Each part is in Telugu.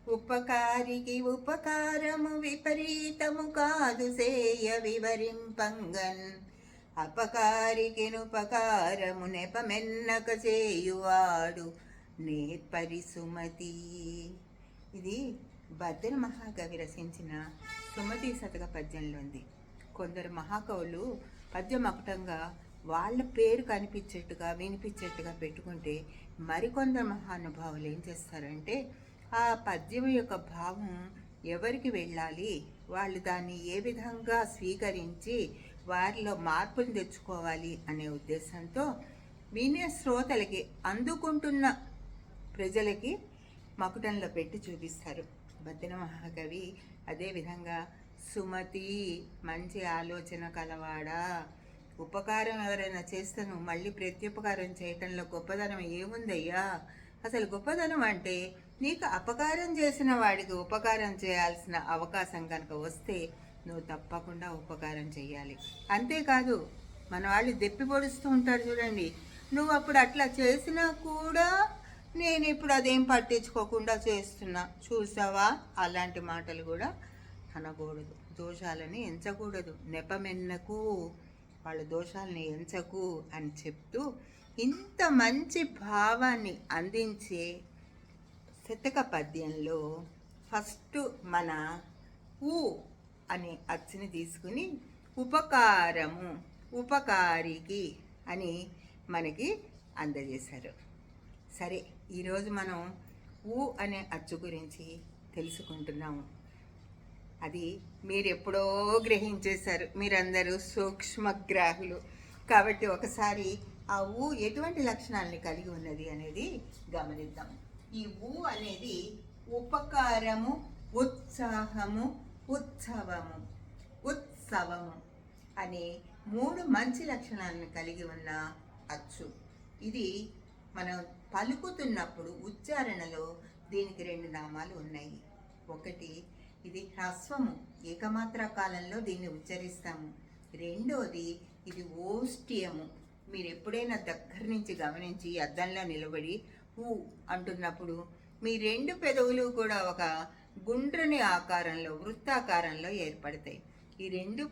ఉపకారికి ఉపకారము విపరీతము కాదు సేయ వివరింపంగన్, అపకారికినుపకారము నెపమెన్నక చేయువాడు నేర్పరి సుమతి. ఇది బద్దెన మహాకవి రచించిన సుమతి శతక పద్యంలో ఉంది. కొందరు మహాకవులు పద్యం అకటంగా వాళ్ళ పేరు కనిపించేట్టుగా వినిపించేట్టుగా పెట్టుకుంటే, మరికొందరు మహానుభావులు ఏం చేస్తారంటే ఆ పద్యం యొక్క భావం ఎవరికి వెళ్ళాలి, వాళ్ళు దాన్ని ఏ విధంగా స్వీకరించి వారిలో మార్పులు తెచ్చుకోవాలి అనే ఉద్దేశంతో వినే శ్రోతలకి, అందుకుంటున్న ప్రజలకి మకుటంలో పెట్టి చూపిస్తారు. బద్దెన మహాకవి అదేవిధంగా సుమతి మంచి ఆలోచన కలవాడా, ఉపకారం ఎవరైనా చేస్తాను మళ్ళీ ప్రత్యుపకారం చేయటంలో గొప్పదనం ఏముందయ్యా, అసలు గొప్పదనం అంటే నీకు అపకారం చేసిన వాడికి ఉపకారం చేయాల్సిన అవకాశం కనుక వస్తే నువ్వు తప్పకుండా ఉపకారం చేయాలి. అంతేకాదు మన వాళ్ళు దెప్పి పొడుస్తూ ఉంటారు చూడండి, నువ్వు అప్పుడు అట్లా చేసినా కూడా నేను ఇప్పుడు అదేం పట్టించుకోకుండా చేస్తున్నా చూసావా, అలాంటి మాటలు కూడా అనకూడదు. దోషాలని ఎంచకూడదు, నెపమెన్నకు, వాళ్ళ దోషాలని ఎంచకు అని చెప్తూ ఇంత మంచి భావాన్ని అందించే శతక పద్యంలో ఫస్ట్ మన ఊ అనే అచ్చుని తీసుకుని ఉపకారము ఉపకారికి అని మనకి అందజేశారు. సరే, ఈరోజు మనం ఊ అనే అచ్చు గురించి తెలుసుకుంటున్నాము. అది మీరు ఎప్పుడో గ్రహించేశారు, మీరందరూ సూక్ష్మగ్రాహులు కాబట్టి ఒకసారి ఆ ఊ ఎటువంటి లక్షణాలని కలిగి ఉన్నది అనేది గమనిద్దాం. ఈ ఊ అనేది ఉపకారము, ఉత్సాహము, ఉత్సవము, ఉత్సవము అనే 3 మంచి లక్షణాలను కలిగి ఉన్న అచ్చు. ఇది మనం పలుకుతున్నప్పుడు ఉచ్చారణలో దీనికి 2 నామాలు ఉన్నాయి. ఒకటి, ఇది హ్రస్వము, ఏకమాత్ర కాలంలో దీన్ని ఉచ్చరిస్తాము. రెండోది, ఇది ఓష్ట్యము. మీరు ఎప్పుడైనా దగ్గర నుంచి గమనించి అద్దంలో నిలబడి ఊ అంటున్నప్పుడు మీ 2 పెదవులు కూడా ఒక గుండ్రని ఆకారంలో, వృత్తాకారంలో ఏర్పడతాయి. ఈ 2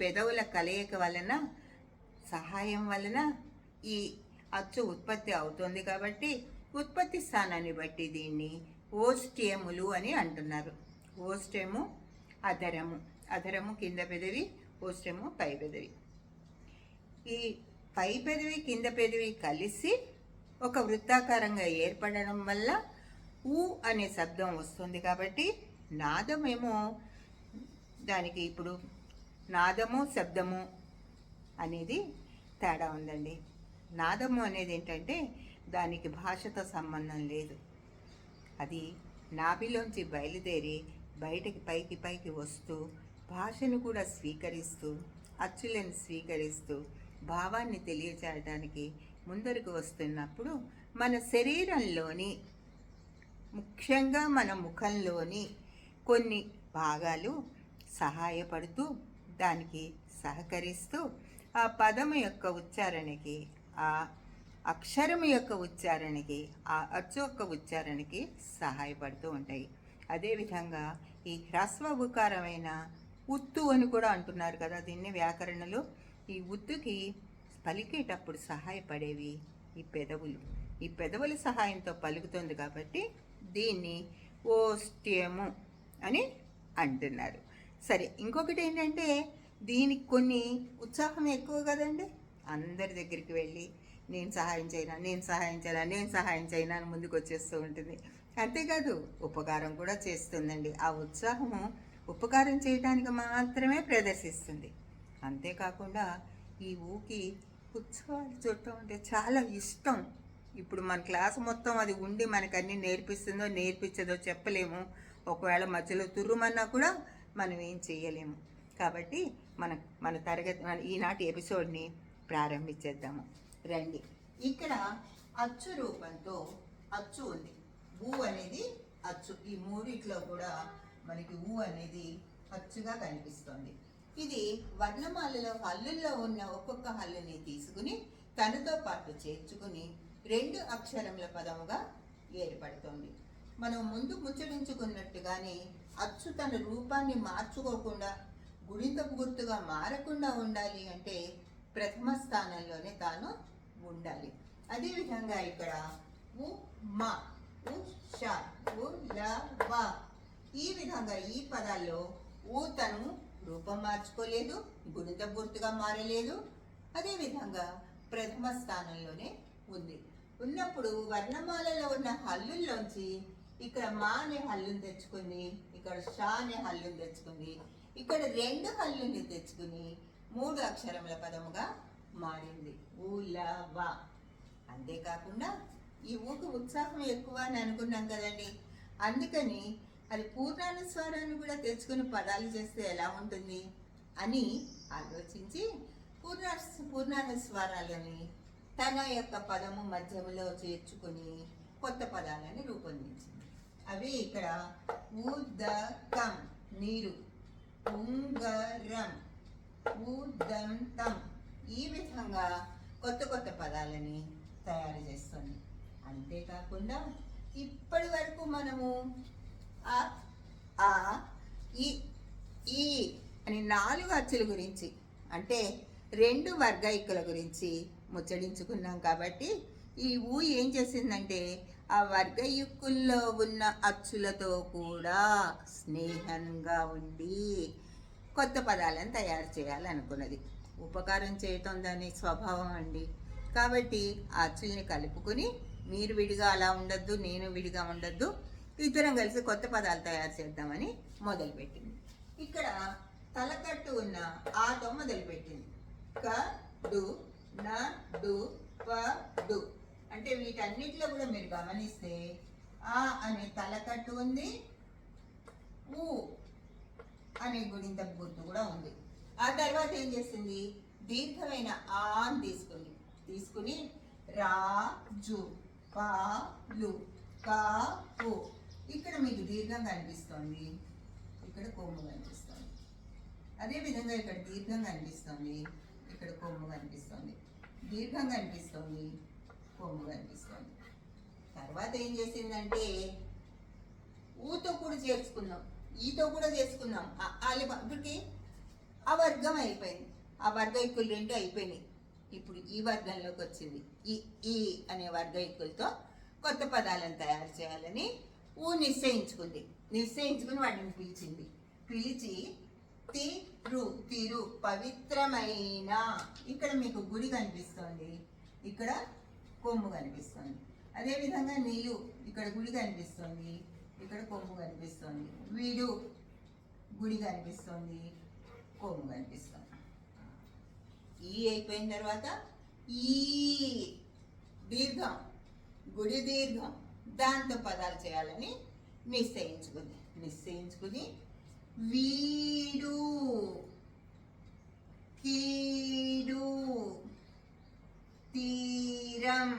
పెదవుల కలయిక వలన, సహాయం వలన ఈ అచ్చు ఉత్పత్తి అవుతుంది. కాబట్టి ఉత్పత్తి స్థానాన్ని బట్టి దీన్ని ఓష్ట్యములు అని అంటున్నారు. ఓష్ట్యము అధరము, అధరము కింద పెదవి, ఓష్ట్యము పై పెదవి. ఈ పై పెదవి కింద పెదవి కలిసి ఒక వృత్తాకారంగా ఏర్పడడం వల్ల ఊ అనే శబ్దం వస్తుంది. కాబట్టి నాదమేమో దానికి ఇప్పుడు నాదము శబ్దము అనేది తేడా ఉందండి. నాదము అనేది ఏంటంటే దానికి భాషతో సంబంధం లేదు, అది నాభిలోంచి బయలుదేరి బయటకి పైకి వస్తూ భాషను కూడా స్వీకరిస్తూ, అచ్చులను స్వీకరిస్తూ భావాన్ని తెలియచేయడానికి ముందరకు వస్తున్నప్పుడు మన శరీరంలోని, ముఖ్యంగా మన ముఖంలోని కొన్ని భాగాలు సహాయపడుతూ, దానికి సహకరిస్తూ ఆ పదము యొక్క ఉచ్చారణకి, ఆ అక్షరము యొక్క ఉచ్చారణకి, ఆ అచ్చు యొక్క ఉచ్చారణకి సహాయపడుతూ ఉంటాయి. అదేవిధంగా ఈ హ్రస్వ ఉకారమైన ఉత్తు అని కూడా అంటున్నారు కదా దీన్ని వ్యాకరణలో. ఈ ఉత్తుకి పలికేటప్పుడు సహాయపడేవి ఈ పెదవులు. ఈ పెదవుల సహాయంతో పలుకుతుంది కాబట్టి దీన్ని ఓష్ట్యము అని అంటున్నారు. సరే, ఇంకొకటి ఏంటంటే దీనికి కొన్ని ఉత్సాహం ఎక్కువ కదండి. అందరి దగ్గరికి వెళ్ళి నేను సహాయం చేయనా, నేను సహాయం చేయనా, నేను సహాయం చేయనా అని ముందుకు వచ్చేస్తూ ఉంటుంది. అంతేకాదు ఉపకారం కూడా చేస్తుందండి. ఆ ఉత్సాహము ఉపకారం చేయడానికి మాత్రమే ప్రదర్శిస్తుంది. అంతేకాకుండా ఈ ఊకి ఉత్సవాలు చూడటం అంటే చాలా ఇష్టం. ఇప్పుడు మన క్లాసు మొత్తం అది ఉండి మనకు అన్నీ నేర్పిస్తుందో నేర్పించదో చెప్పలేము. ఒకవేళ మధ్యలో తుర్రుమన్నా కూడా మనం ఏం చేయలేము. కాబట్టి మన తరగతి, ఈనాటి ఎపిసోడ్ని ప్రారంభించేద్దాము రండి. ఇక్కడ అచ్చు రూపంతో అచ్చు ఉంది, ఊ అనేది అచ్చు. ఈ మూడిట్లో కూడా మనకి ఊ అనేది అచ్చుగా కనిపిస్తుంది. ఇది వర్ణమాలలో హల్లుల్లో ఉన్న ఒక్కొక్క హల్లుని తీసుకుని తనతో పాటు చేర్చుకుని 2 అక్షరముల పదముగా ఏర్పడుతుంది. మనం ముందు ముచ్చరించుకున్నట్టుగానే అచ్చు తన రూపాన్ని మార్చుకోకుండా గుణింతపు గుర్తుగా మారకుండా ఉండాలి అంటే ప్రథమ స్థానంలోనే తాను ఉండాలి. అదేవిధంగా ఇక్కడ ఉ మా ఉ ష ఉ ల వ ఈ విధంగా ఈ పదాల్లో ఊ తను రూపం మార్చుకోలేదు, గుణిత గుర్తుగా మారలేదు. అదేవిధంగా ప్రథమ స్థానంలోనే ఉంది. ఉన్నప్పుడు వర్ణమాలలో ఉన్న హల్లుల్లోంచి ఇక్కడ మా అనే హల్లుని తెచ్చుకుంది, ఇక్కడ షా అనే హల్లుని తెచ్చుకుంది, ఇక్కడ 2 హల్లుని తెచ్చుకుని 3 అక్షరముల పదముగా మారింది ఊలవ. అంతేకాకుండా ఈ ఊకు ఉత్సాహం ఎక్కువ అని అనుకున్నాం కదండి, అందుకని అది పూర్ణానుస్వారాన్ని కూడా తెచ్చుకుని పదాలు చేస్తే ఎలా ఉంటుంది అని ఆలోచించి పూర్ణానుస్వారాలని తన యొక్క పదము మధ్యములో చేర్చుకుని కొత్త పదాలని రూపొందించింది. అవి ఇక్కడ ఉదకం నీరు, ఉంగరం, ఉదంతం ఈ విధంగా కొత్త కొత్త పదాలని తయారు చేస్తుంది. అంతేకాకుండా ఇప్పటి వరకు మనము ఈ అని 4 అచ్చుల గురించి అంటే 2 వర్గయికుల గురించి ముచ్చడించుకున్నాం. కాబట్టి ఈ ఊ ఏం చేసిందంటే ఆ వర్గయుక్కుల్లో ఉన్న అచ్చులతో కూడా స్నేహంగా ఉండి కొత్త పదాలను తయారు చేయాలనుకున్నది. ఉపకారం చేయటం దాని స్వభావం అండి. కాబట్టి ఆ అచ్చుల్ని కలుపుకుని మీరు విడిగా అలా ఉండద్దు, నేను విడిగా ఉండద్దు, ఇద్దరం కలిసి కొత్త పదాలు తయారు చేద్దామని మొదలుపెట్టింది. ఇక్కడ తలకట్టు ఉన్న ఆతో మొదలుపెట్టింది. క డు న డు ప డు అంటే వీటన్నిటిలో కూడా మీరు గమనిస్తే ఆ అనే తలకట్టు ఉంది, ఊ అనే గుణింత గుర్తు కూడా ఉంది. ఆ తర్వాత ఏం చేసింది, దీర్ఘమైన ఆ అని తీసుకుని రాజు పాలు కాపు ఇక్కడ మీకు దీర్ఘం కనిపిస్తుంది, ఇక్కడ కొమ్ము కనిపిస్తుంది. అదేవిధంగా ఇక్కడ దీర్ఘం కనిపిస్తుంది, ఇక్కడ కొమ్ము కనిపిస్తుంది, దీర్ఘం కనిపిస్తుంది, కొమ్ము కనిపిస్తుంది. తర్వాత ఏం చేసిందంటే ఊతో కూడా చేసుకున్నాం, ఈతో కూడా చేసుకున్నాం. ఇప్పటికి ఆ వర్గం అయిపోయింది, ఆ వర్గయికులు 2 అయిపోయినాయి. ఇప్పుడు ఈ వర్గంలోకి వచ్చింది. ఈ అనే వర్గయికులతో కొత్త పదాలను తయారు చేయాలని నిశ్చయించుకుని వాటిని పిలిచి తిరు పవిత్రమైన ఇక్కడ మీకు గుడి కనిపిస్తుంది, ఇక్కడ కొమ్ము కనిపిస్తుంది. అదేవిధంగా నీళ్ళు ఇక్కడ గుడి కనిపిస్తుంది, ఇక్కడ కొమ్ము కనిపిస్తుంది. వీడు గుడి కనిపిస్తుంది, కొమ్ము కనిపిస్తుంది. ఈ అయిపోయిన తర్వాత ఈ దీర్ఘం, గుడి దీర్ఘం, దాంతో పదాలు చేయాలని నిశ్చయించుకుని వీడు కీడు తీరం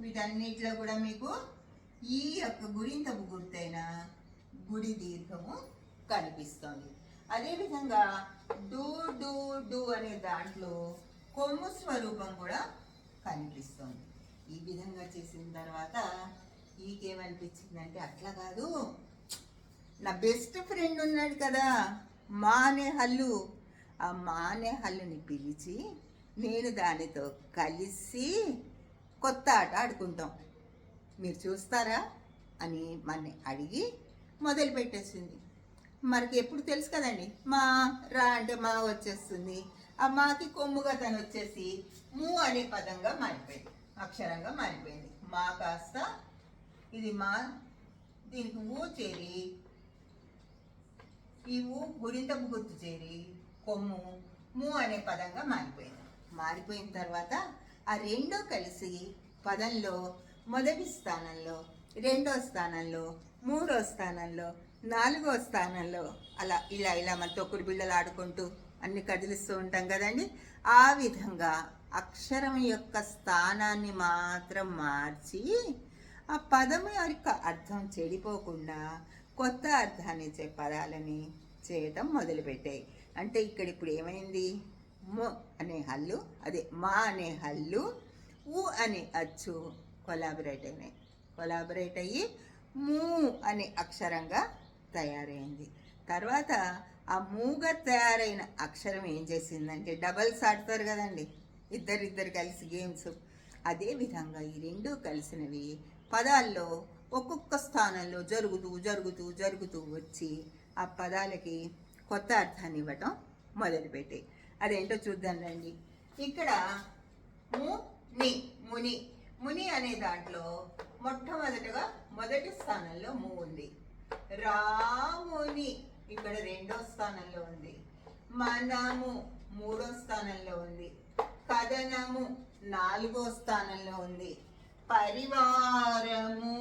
వీటన్నిటిలో కూడా మీకు ఈ యొక్క గురింతపు గుర్తైన గుడి దీర్ఘము కనిపిస్తుంది. అదేవిధంగా డు డు డు అనే దాంట్లో కొమ్ము స్వరూపం కూడా కనిపిస్తుంది. ఈ విధంగా చేసిన తర్వాత ఈకేమనిపించిందంటే అట్లా కాదు, నా బెస్ట్ ఫ్రెండ్ ఉన్నాడు కదా మా అనే హల్లు, ఆ మా అనే హల్లుని పిలిచి నేను దానితో కలిసి కొత్త ఆట ఆడుకుంటాం, మీరు చూస్తారా అని మన అడిగి మొదలుపెట్టేసింది. మనకి ఎప్పుడు తెలుసు కదండి, మా రా అంటే మా వచ్చేస్తుంది. ఆ మాకి కొమ్ముగా తను వచ్చేసి ము అనే పదంగా మారిపోయింది, అక్షరంగా మారిపోయింది. మా కాస్త ఇది మా, దీనికి ఊ చేరి ఈ ఊ గురింతపు గుర్తు చేరి కొమ్ము ము అనే పదంగా మారిపోయిన తర్వాత ఆ 2 కలిసి పదంలో మొదటి స్థానంలో, 2వ స్థానంలో, 3వ స్థానంలో, 4వ స్థానంలో అలా ఇలా మన తొక్కుడు బిళ్ళలు ఆడుకుంటూ అన్ని కదిలిస్తూ ఉంటాం కదండి. ఆ విధంగా అక్షరం యొక్క స్థానాన్ని మాత్రం మార్చి ఆ పదము యొక్క అర్థం చెడిపోకుండా కొత్త అర్థాన్ని ఇచ్చే పదాలని చేయటం మొదలుపెట్టాయి. అంటే ఇక్కడ ఇప్పుడు ఏమైంది, ము అనే హల్లు, అదే మా అనే హల్లు, ఊ అనే అచ్చు కొలాబరేట్ అయ్యి మూ అనే అక్షరంగా తయారైంది. తర్వాత ఆ మూగా తయారైన అక్షరం ఏం చేసిందంటే, డబల్స్ ఆడతారు కదండి ఇద్దరిద్దరు కలిసి గేమ్స్, అదే విధంగా ఈ రెండు కలిసినవి పదాల్లో ఒక్కొక్క స్థానంలో జరుగుతూ జరుగుతూ జరుగుతూ వచ్చి ఆ పదాలకి కొత్త అర్థాన్ని ఇవ్వటం మొదలుపెట్టాయి. అదేంటో చూద్దాం రండి. ఇక్కడ ముని ముని ముని అనే దాంట్లో మొట్టమొదటిగా మొదటి స్థానంలో ము ఉంది. రాముని ఇక్కడ రెండో స్థానంలో ఉంది. మనము మూడో స్థానంలో ఉంది. కథనము నాలుగో స్థానంలో ఉంది. పరివారము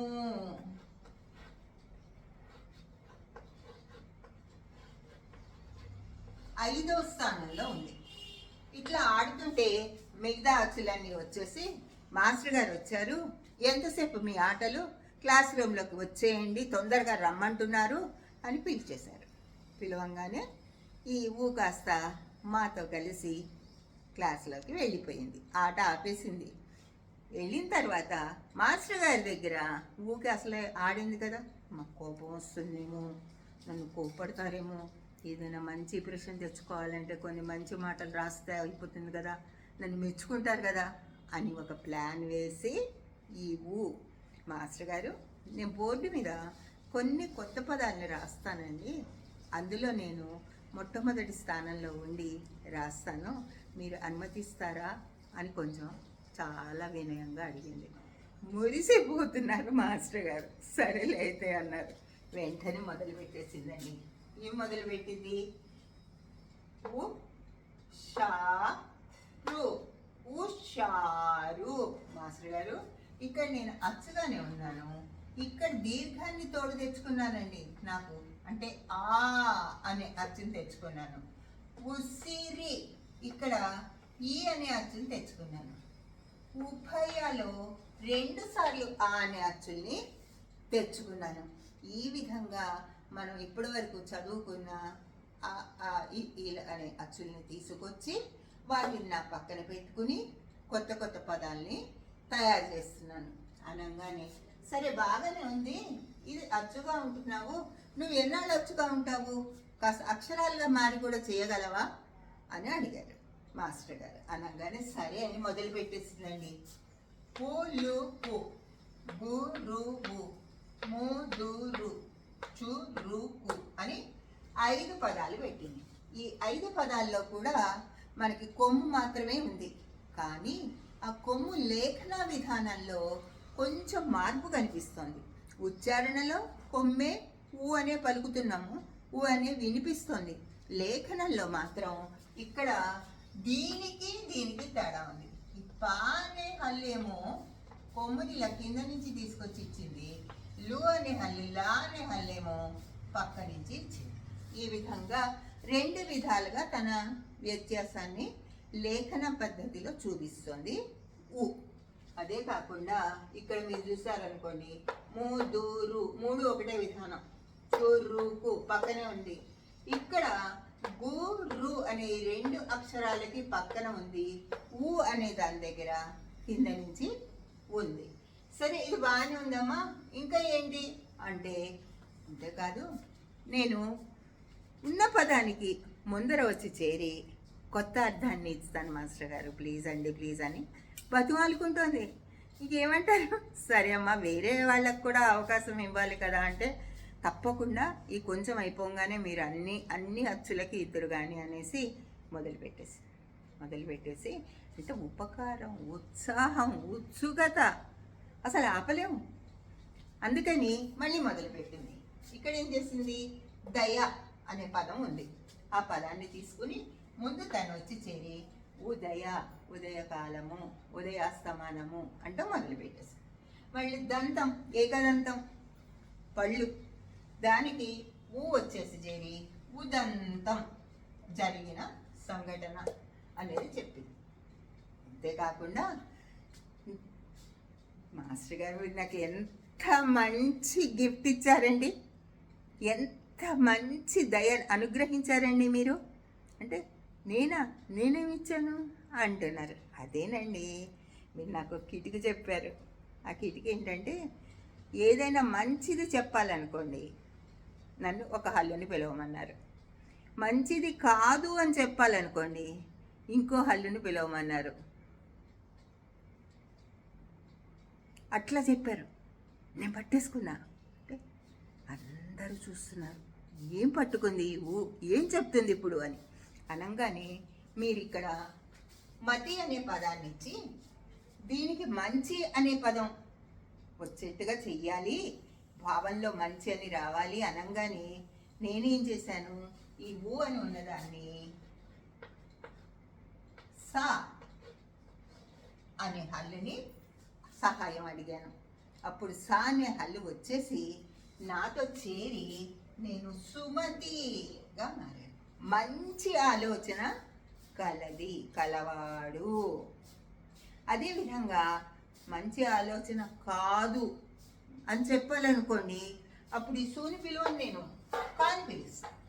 ఐదో స్థానంలో ఉంది. ఇట్లా ఆడుతుంటే మిగతా అచ్చులన్నీ వచ్చేసి మాస్టర్ గారు వచ్చారు, ఎంతసేపు మీ ఆటలు, క్లాస్ రూమ్లోకి వచ్చేయండి, తొందరగా రమ్మంటున్నారు అని పిలిచేశారు. పిలవంగానే ఈ ఊ కాస్త మాతో కలిసి క్లాస్లోకి వెళ్ళిపోయింది, ఆట ఆపేసింది. వెళ్ళిన తర్వాత మాస్టర్ గారి దగ్గర ఊకి అసలే ఆడింది కదా, మాకు కోపం వస్తుందేమో, నన్ను కోపడతారేమో, ఏదైనా మంచి ఇంప్రెషన్ తెచ్చుకోవాలంటే కొన్ని మంచి మాటలు రాస్తే అయిపోతుంది కదా, నన్ను మెచ్చుకుంటారు కదా అని ఒక ప్లాన్ వేసి ఈ మాస్టర్ గారు, నేను బోర్డు మీద కొన్ని కొత్త పదాలను రాస్తానండి, అందులో నేను మొట్టమొదటి స్థానంలో ఉండి రాస్తాను, మీరు అనుమతిస్తారా అని కొంచెం చాలా వినయంగా అడిగింది. మురిసిపోతున్నారు మాస్టర్ గారు. సరేలే అయితే అన్నారు. వెంటనే మొదలు పెట్టేసిందండి. ఏం మొదలు పెట్టింది? ఉషారు. మాస్టర్ గారు, ఇక్కడ నేను అచ్చగానే ఉన్నాను, ఇక్కడ దీర్ఘాన్ని తోడు తెచ్చుకున్నానండి, నాకు అంటే ఆ అనే అచ్చుని తెచ్చుకున్నాను. ఉసిరి ఇక్కడ ఈ అనే అచ్చుని తెచ్చుకున్నాను. ఉభయలో 2 సార్లు ఆ అనే అచ్చుల్ని తెచ్చుకున్నాను. ఈ విధంగా మనం ఇప్పటి వరకు చదువుకున్న ఈ అనే అచ్చుల్ని తీసుకొచ్చి వాటిని నా పక్కన పెట్టుకుని కొత్త కొత్త పదాల్ని తయారు చేస్తున్నాను. అనగానే సరే బాగానే ఉంది, ఇది అచ్చుగా ఉంటున్నావు, నువ్వు ఎన్నాళ్ళు అచ్చుగా ఉంటావు, కాస్త అక్షరాలుగా మారి కూడా చేయగలవా అని అడిగారు మాస్టర్ గారు. అనగానే సరే అని మొదలు పెట్టేసిందండి. పులుపు, గురువు, ముదురు, చురుకు అని 5 పదాలు పెట్టింది. ఈ 5 పదాల్లో కూడా మనకి కొమ్ము మాత్రమే ఉంది, కానీ ఆ కొమ్ము లేఖన విధానంలో కొంచెం మార్పు కనిపిస్తోంది. ఉచ్చారణలో కొమ్మే ఊ అనే పలుకుతున్నాము, ఊ అనే వినిపిస్తోంది. లేఖనంలో మాత్రం ఇక్కడ దీనికి తేడా ఉంది. ఈ పా అనే హల్లేమో కొమ్ముని ఇలా కింద నుంచి తీసుకొచ్చి ఇచ్చింది, లు అనే హల్లి, లా అనే హల్లేమో పక్క నుంచి ఇచ్చింది. ఈ విధంగా 2 విధాలుగా తన వ్యత్యాసాన్ని లేఖన పద్ధతిలో చూపిస్తుంది ఊ. అదే కాకుండా ఇక్కడ మీరు చూసారనుకోండి, మూదూరు, 3 ఒకటే విధానం, చురుకు పక్కనే ఉంది. ఇక్కడ గురు అనే 2 అక్షరాలకి పక్కన ఉంది, ఊ అనే దాని దగ్గర కింద నుంచి ఉంది. సరే, ఇది బాగానే ఉందమ్మా, ఇంకా ఏంటి అంటే, అంతేకాదు నేను ఉన్న పదానికి ముందర వచ్చి చేరి కొత్త అర్థాన్ని ఇస్తాను మాస్టర్ గారు, ప్లీజ్ అండి ప్లీజ్ అని బతిమాలుకుంటోంది. ఇంకేమంటారు, సరే అమ్మా వేరే వాళ్ళకు కూడా అవకాశం ఇవ్వాలి కదా అంటే, తప్పకుండా ఈ కొంచెం అయిపోగానే మీరు అన్ని అచ్చులకి ఇద్దరు కానీ అనేసి మొదలుపెట్టేసి అంటే ఉపకారం, ఉత్సాహం, ఉత్సుకత అసలు ఆపలేము. అందుకని మళ్ళీ మొదలుపెట్టింది. ఇక్కడ ఏం చేసింది, దయ అనే పదం ఉంది, ఆ పదాన్ని తీసుకుని ముందు తను వచ్చి చేరి ఉదయకాలము, ఉదయాస్తమానము అంటూ మొదలుపెట్టేసి, మళ్ళీ దంతం, ఏకదంతం పళ్ళు, దానికి ఊ వచ్చేసి చేరి ఉదంతం, జరిగిన సంఘటన అనేది చెప్పింది. అంతేకాకుండా మాస్టర్ గారు నాకు ఎంత మంచి గిఫ్ట్ ఇచ్చారండి, ఎంత మంచి దయ అనుగ్రహించారండి మీరు అంటే, నేనేమిచ్చాను అంటున్నారు. అదేనండి, మీరు నాకు కిటికీ చెప్పారు. ఆ కిటికీ ఏంటంటే, ఏదైనా మంచిది చెప్పాలనుకోండి, నన్ను ఒక హల్లుని పిలవమన్నారు. మంచిది కాదు అని చెప్పాలనుకోండి, ఇంకో హల్లుని పిలవమన్నారు. అట్లా చెప్పారు. నేను పట్టేసుకున్నా. అంటే అందరూ చూస్తున్నారు, ఏం పట్టుకుంది, ఏం చెప్తుంది ఇప్పుడు అని. అనగానే మీరు ఇక్కడ మతి అనే పదాన్ని ఇచ్చి దీనికి మంచి అనే పదం వచ్చేట్టుగా చెయ్యాలి, భావంలో మంచి అని రావాలి అనగానే నేనేం చేశాను, ఈ ఊ అని ఉన్నదాన్ని సా అనే హల్లుని సహాయం అడిగాను. అప్పుడు సా అనే హల్లు వచ్చేసి నాతో చేరి నేను సుమతిగా మారాను. మంచి ఆలోచన కలది, కలవాడు. అదేవిధంగా మంచి ఆలోచన కాదు అని చెప్పాలనుకోండి, అప్పుడు ఈ సూని పిలువని నేను కాని పిలుస్తాను.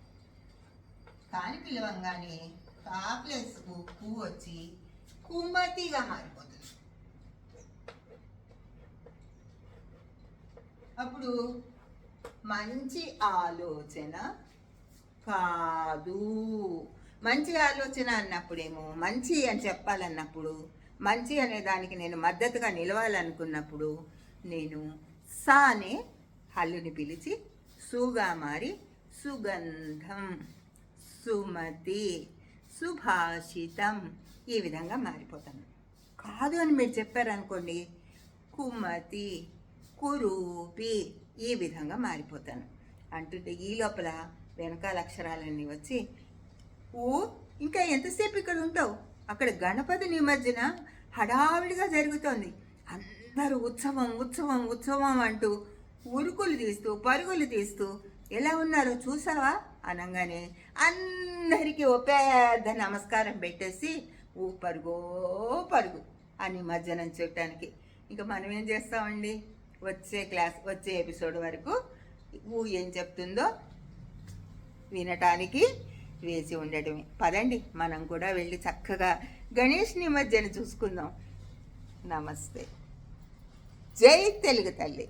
కాని పిలవంగానే కా ప్లస్ కు వచ్చి కుమతిగా మారిపోతుంది. అప్పుడు మంచి ఆలోచన కాదు. మంచి ఆలోచన అన్నప్పుడేమో మంచి అని చెప్పాలన్నప్పుడు, మంచి అనే దానికి నేను మద్దతుగా నిలవాలనుకున్నప్పుడు నేను సా అనే హల్లుని పిలిచి సుగా మారి సుగంధం, సుమతి, సుభాషితం ఈ విధంగా మారిపోతాను. కాదు అని మీరు చెప్పారనుకోండి, కుమతి, కురూపి ఈ విధంగా మారిపోతాను. అంటుంటే ఈ లోపల వెనకాల అక్షరాలన్నీ వచ్చి ఇంకా ఎంతసేపు ఇక్కడ ఉంటావు, అక్కడ గణపతి నిమజ్జన హడావిడిగా జరుగుతోంది, అందరూ ఉత్సవం ఉత్సవం ఉత్సవం అంటూ ఉరుకులు తీస్తూ పరుగులు తీస్తూ ఎలా ఉన్నారో చూసావా అనగానే అందరికీ ఓ పెద్ద నమస్కారం పెట్టేసి పరుగో పరుగు ఆ నిమజ్జనం చేయటానికి. ఇంకా మనం ఏం చేస్తామండి, వచ్చే ఎపిసోడ్ వరకు ఏం చెప్తుందో వినటానికి వేసి ఉండటమే. పదండి, మనం కూడా వెళ్ళి చక్కగా గణేష్ నిమజ్జన చూసుకుందాం. నమస్తే. జై తెలుగు తల్లి.